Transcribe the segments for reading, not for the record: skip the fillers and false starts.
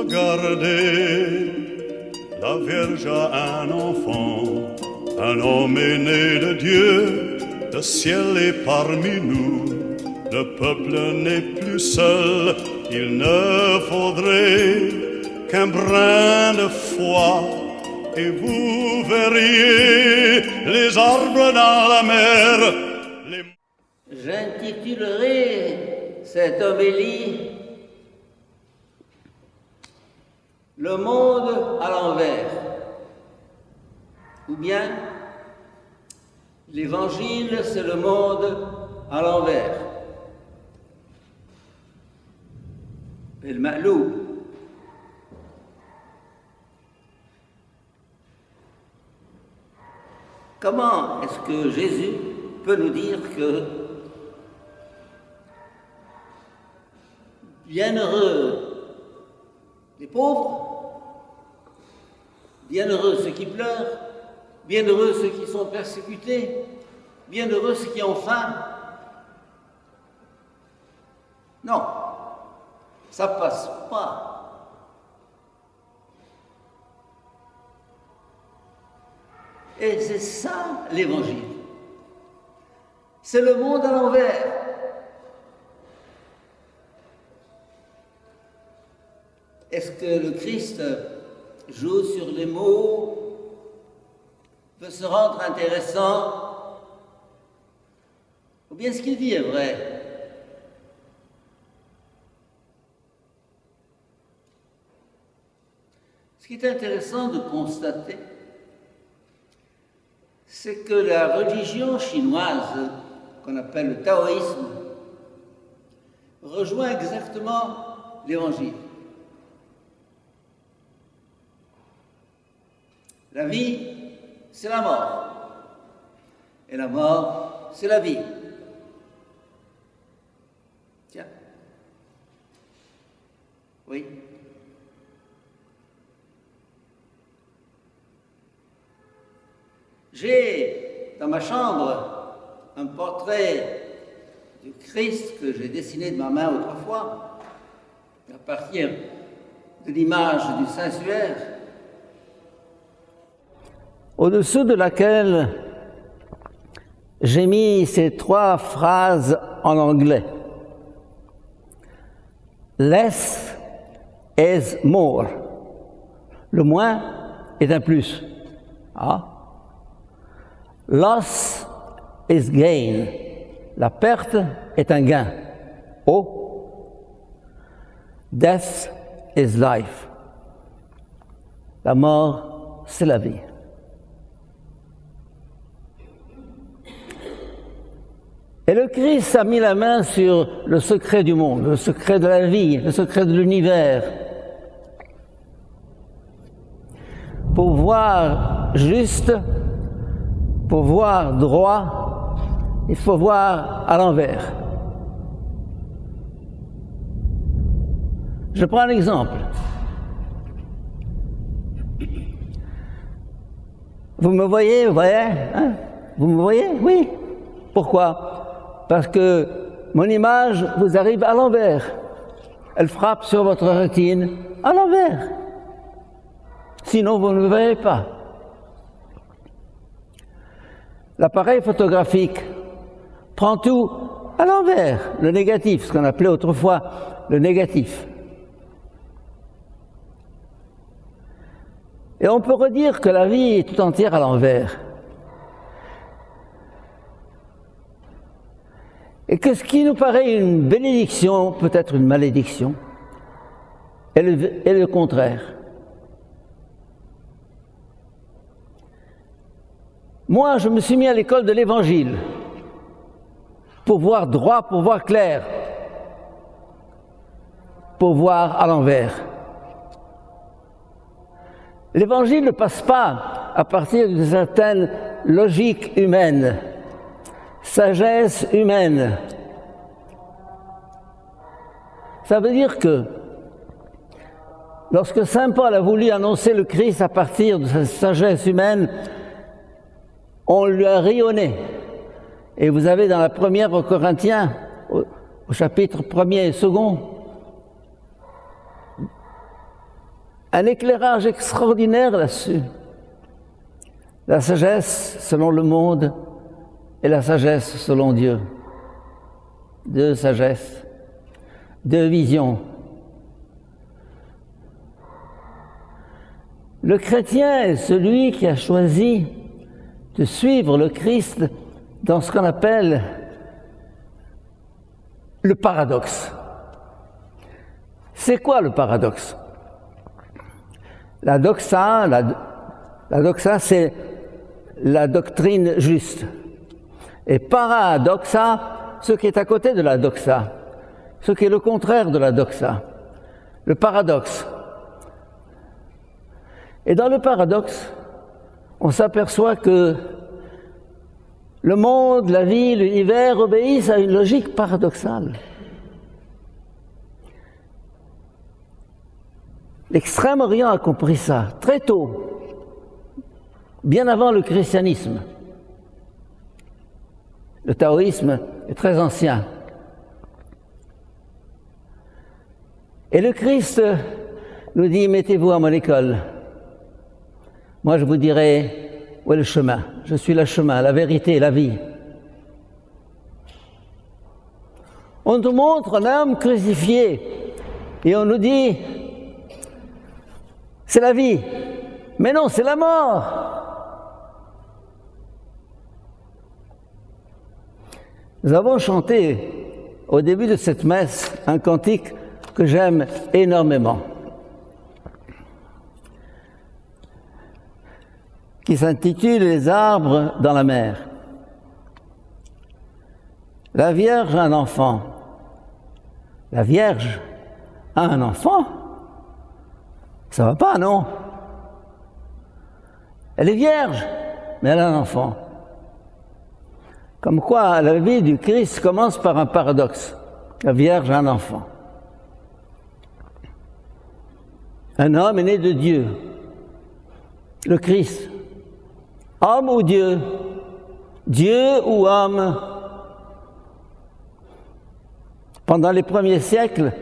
Regardez, la Vierge a un enfant, un homme est né de Dieu, le ciel est parmi nous, le peuple n'est plus seul, il ne faudrait qu'un brin de foi, et vous verriez les arbres dans la mer. J'intitulerai cette homélie « Le monde à l'envers » ou bien « L'Évangile, c'est le monde à l'envers ». Et le ma'lou. Comment est-ce que Jésus peut nous dire que bienheureux les pauvres, bienheureux ceux qui pleurent, bienheureux ceux qui sont persécutés, bienheureux ceux qui ont faim? Non, ça passe pas. Et c'est ça l'Évangile. C'est le monde à l'envers. Est-ce que le Christ joue sur les mots, veut se rendre intéressant, ou bien ce qu'il dit est vrai? Ce qui est intéressant de constater, c'est que la religion chinoise, qu'on appelle le taoïsme, rejoint exactement l'Évangile. La vie, c'est la mort. Et la mort, c'est la vie. Tiens. Oui. J'ai dans ma chambre un portrait du Christ que j'ai dessiné de ma main autrefois, à partir de l'image du Saint-Suaire, au-dessous de laquelle j'ai mis ces 3 phrases en anglais. Less is more. Le moins est un plus. Ah. Loss is gain. La perte est un gain. Oh. Death is life. La mort, c'est la vie. Et le Christ a mis la main sur le secret du monde, le secret de la vie, le secret de l'univers. Pour voir juste, pour voir droit, il faut voir à l'envers. Je prends un exemple. Vous me voyez, hein? Vous me voyez? Oui. Pourquoi? Parce que mon image vous arrive à l'envers. Elle frappe sur votre rétine à l'envers. Sinon, vous ne me verrez pas. L'appareil photographique prend tout à l'envers, le négatif, ce qu'on appelait autrefois le négatif. Et on peut redire que la vie est tout entière à l'envers. Et que ce qui nous paraît une bénédiction peut être une malédiction, et le contraire. Moi, je me suis mis à l'école de l'Évangile pour voir droit, pour voir clair, pour voir à l'envers. L'Évangile ne passe pas à partir d'une certaine logique humaine, sagesse humaine. Ça veut dire que lorsque saint Paul a voulu annoncer le Christ à partir de sa sagesse humaine, on lui a rayonné. Et vous avez dans la première aux Corinthiens, au chapitre 1er et 2, un éclairage extraordinaire là-dessus. La sagesse selon le monde et la sagesse selon Dieu. Deux sagesses, deux visions. Le chrétien est celui qui a choisi de suivre le Christ dans ce qu'on appelle le paradoxe. C'est quoi le paradoxe? La doxa, c'est la doctrine juste. Et paradoxa, ce qui est à côté de la doxa, ce qui est le contraire de la doxa, le paradoxe. Et dans le paradoxe, on s'aperçoit que le monde, la vie, l'univers obéissent à une logique paradoxale. L'Extrême-Orient a compris ça très tôt, bien avant le christianisme. Le taoïsme est très ancien. Et le Christ nous dit, mettez-vous à mon école. Moi, je vous dirai où est le chemin. Je suis le chemin, la vérité, la vie. On nous montre un homme crucifié et on nous dit, c'est la vie. Mais non, c'est la mort. Nous avons chanté au début de cette messe un cantique que j'aime énormément, qui s'intitule « Les arbres dans la mer ». La Vierge a un enfant. La Vierge a un enfant? Ça va pas, non? Elle est vierge, mais elle a un enfant. Comme quoi, la vie du Christ commence par un paradoxe. La Vierge a un enfant. Un homme est né de Dieu. Le Christ. Homme ou Dieu? Dieu ou homme? Pendant les premiers siècles,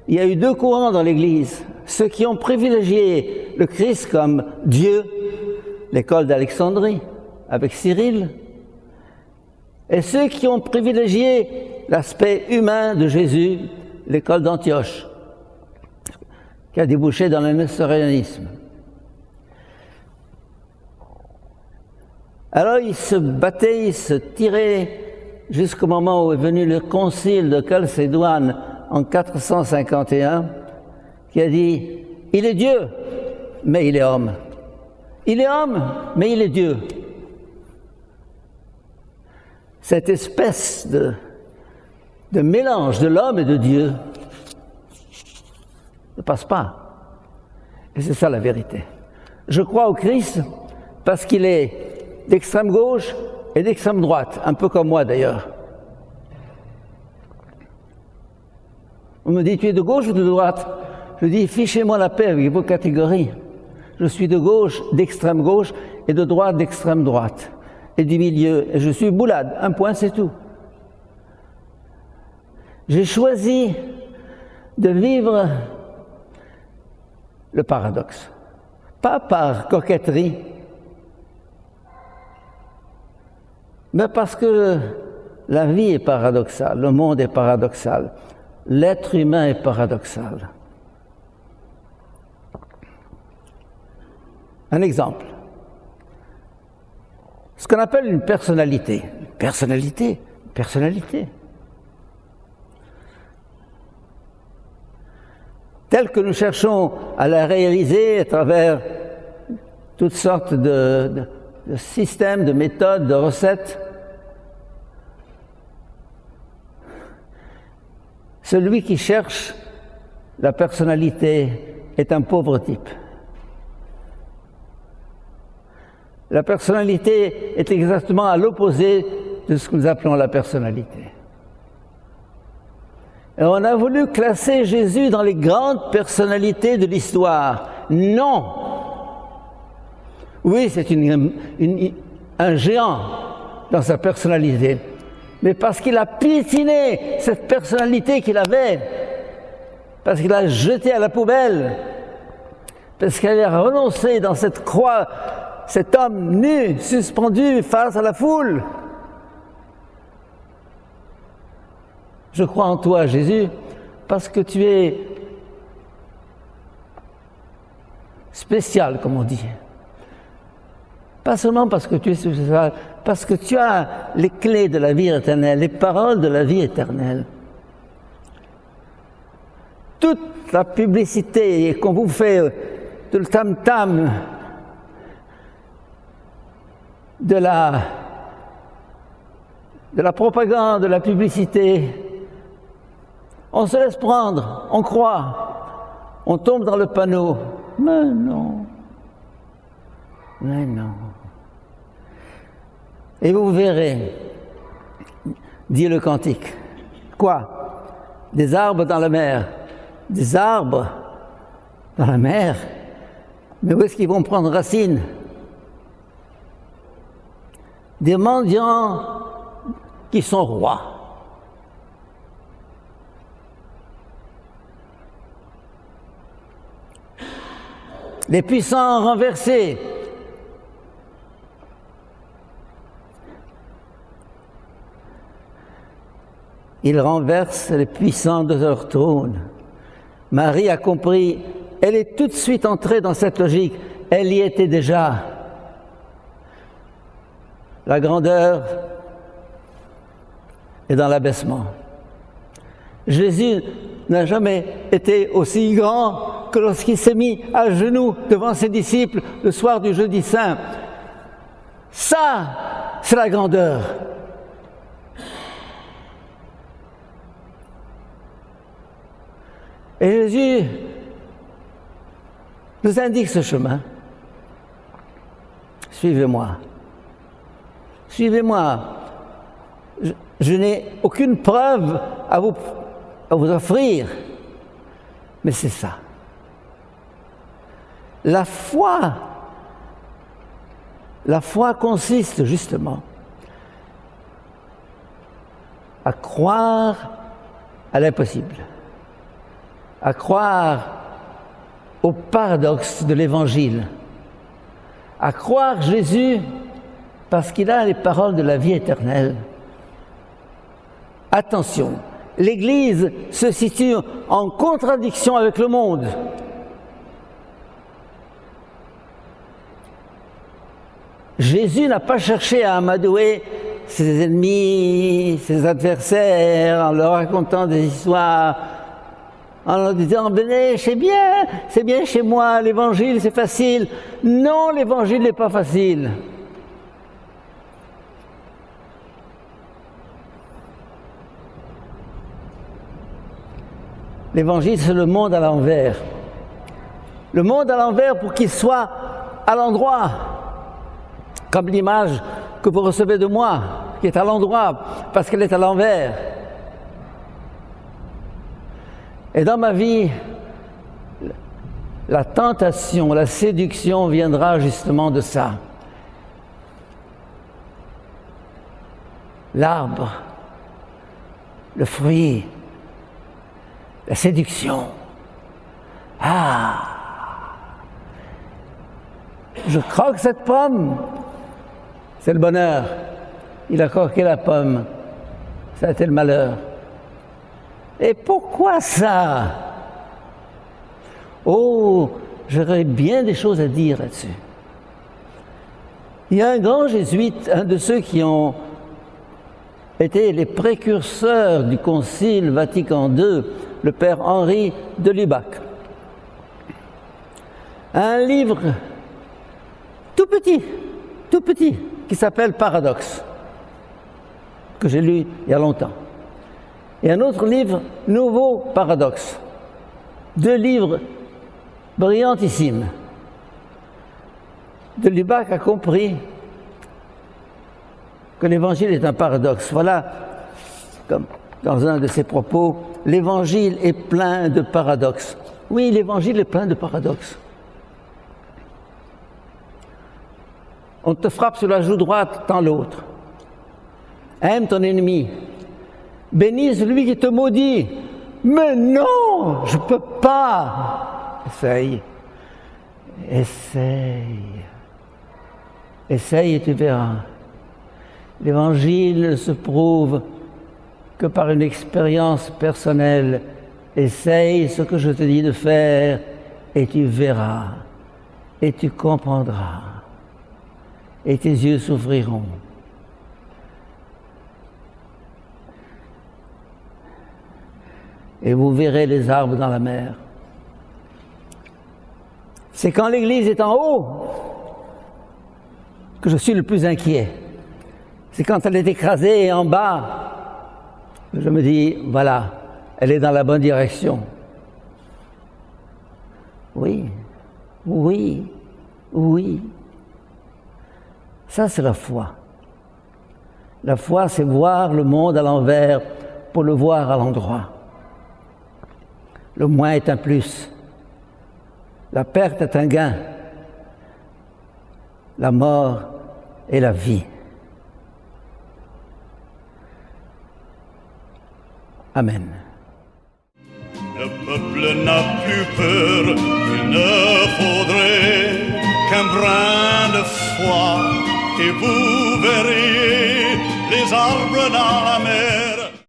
il y a eu deux courants dans l'Église. Ceux qui ont privilégié le Christ comme Dieu, l'école d'Alexandrie, avec Cyril, et ceux qui ont privilégié l'aspect humain de Jésus, l'école d'Antioche, qui a débouché dans le nestorianisme. Alors ils se battaient, ils se tiraient jusqu'au moment où est venu le concile de Chalcédoine en 451, qui a dit « Il est Dieu, mais il est homme. Il est homme, mais il est Dieu. » Cette espèce de mélange de l'homme et de Dieu ne passe pas. Et c'est ça la vérité. Je crois au Christ parce qu'il est d'extrême gauche et d'extrême droite, un peu comme moi d'ailleurs. On me dit, tu es de gauche ou de droite? Je dis, fichez-moi la paix avec vos catégories. Je suis de gauche, d'extrême gauche, et de droite, d'extrême droite, et du milieu. Et je suis boulade, un point, c'est tout. J'ai choisi de vivre le paradoxe. Pas par coquetterie, mais parce que la vie est paradoxale, le monde est paradoxal, l'être humain est paradoxal. Un exemple. Ce qu'on appelle une personnalité. Personnalité. Telle que nous cherchons à la réaliser à travers toutes sortes de systèmes, de méthodes, de recettes. Celui qui cherche la personnalité est un pauvre type. La personnalité est exactement à l'opposé de ce que nous appelons la personnalité. Et on a voulu classer Jésus dans les grandes personnalités de l'histoire. Non! Oui, c'est un géant dans sa personnalité, mais parce qu'il a piétiné cette personnalité qu'il avait, parce qu'il a jeté à la poubelle, parce qu'elle a renoncé dans cette croix, cet homme nu, suspendu face à la foule. Je crois en toi, Jésus, parce que tu es spécial, comme on dit. Pas seulement parce que tu es spécial, parce que tu as les clés de la vie éternelle, les paroles de la vie éternelle. Toute la publicité qu'on vous fait, tout le tam-tam de la propagande, de la publicité, on se laisse prendre, on croit, on tombe dans le panneau. Mais non, mais non. Et vous verrez, dit le cantique, quoi? Des arbres dans la mer. Des arbres dans la mer? Mais où est-ce qu'ils vont prendre racine? Des mendiants qui sont rois. Les puissants renversés. Ils renversent les puissants de leur trône. Marie a compris, elle est tout de suite entrée dans cette logique, elle y était déjà. La grandeur est dans l'abaissement. Jésus n'a jamais été aussi grand que lorsqu'il s'est mis à genoux devant ses disciples le soir du jeudi saint. Ça, c'est la grandeur. Et Jésus nous indique ce chemin. Suivez-moi. Suivez-moi. Je n'ai aucune preuve à vous offrir, mais c'est ça. La foi consiste justement à croire à l'impossible, à croire au paradoxe de l'Évangile, à croire Jésus parce qu'il a les paroles de la vie éternelle. Attention, l'Église se situe en contradiction avec le monde. Jésus n'a pas cherché à amadouer ses ennemis, ses adversaires, en leur racontant des histoires, en leur disant « Venez, c'est bien chez moi, l'Évangile c'est facile. » Non, l'Évangile n'est pas facile. L'Évangile, c'est le monde à l'envers. Le monde à l'envers pour qu'il soit à l'endroit. Comme l'image que vous recevez de moi, qui est à l'endroit, parce qu'elle est à l'envers. Et dans ma vie, la tentation, la séduction viendra justement de ça. L'arbre, le fruit, la séduction. Ah! Je croque cette pomme, c'est le bonheur. Il a croqué la pomme, ça a été le malheur. Et pourquoi ça? Oh, j'aurais bien des choses à dire là-dessus. Il y a un grand jésuite, un de ceux qui ont été les précurseurs du Concile Vatican II, le père Henri de Lubac. Un livre tout petit, qui s'appelle Paradoxe, que j'ai lu il y a longtemps. Et un autre livre, Nouveau Paradoxe. 2 livres brillantissimes. De Lubac a compris que l'Évangile est un paradoxe. Voilà, comme dans un de ses propos, l'Évangile est plein de paradoxes. Oui, l'Évangile est plein de paradoxes. On te frappe sur la joue droite, tends l'autre. Aime ton ennemi. Bénis celui qui te maudit. Mais non, je ne peux pas. Essaye. Essaye. Essaye et tu verras. L'Évangile ne se prouve que par une expérience personnelle. Essaye ce que je te dis de faire et tu verras. Et tu comprendras. Et tes yeux s'ouvriront. Et vous verrez les arbres dans la mer. C'est quand l'Église est en haut que je suis le plus inquiet. C'est quand elle est écrasée en bas que je me dis, voilà, elle est dans la bonne direction. Oui, oui, oui. Ça, c'est la foi. La foi, c'est voir le monde à l'envers pour le voir à l'endroit. Le moins est un plus. La perte est un gain. La mort est la vie. Amen. Le peuple n'a plus peur, il ne faudrait qu'un brin de foi, et vous verriez les arbres dans la mer.